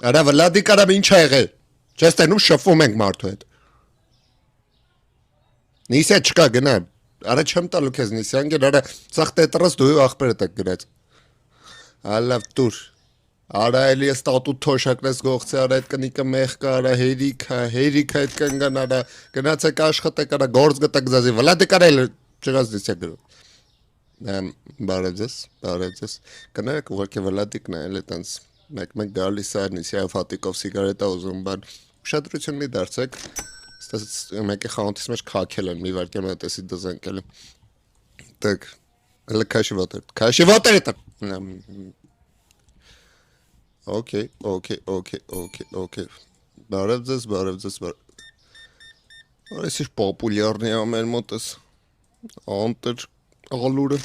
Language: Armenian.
Արա Վլադիկ արամ ինչ ա եղել։ Չես տենում շփվում ենք մարդու հետ։ Նիսա չկա գնա։ Արա չեմ տալու քեզ Նիսյան գեր, արա ցախ տետրս դու ախպերդ եք գրած։ Ալավ դուր։ Արա էլի ստատուտ թոշակնես գողցի արա այդ կնիկը մեղ կա արա հերիքա այդ կնգան արա գնացեք աշխատեք արա գործ գտեք զազի Վլադիկ արա էլ չգաս Նիսա գրում։ Բարեձես։ Կներեք ուղղակի Վլադիկն է էլ այտենց մեկ գալիս է Նիսիա Ֆատիկով սիգարետա ուզում բան ուշադրություն մի դարձեք ստաս մեկի խանութից մեջ քաքել են մի վարքյան հետեսի դզանքել так elə քաշի վոտեր это Okay բարևձես Այս իր պոպուլյարն է ամեն մոտս անտեր աղալուրը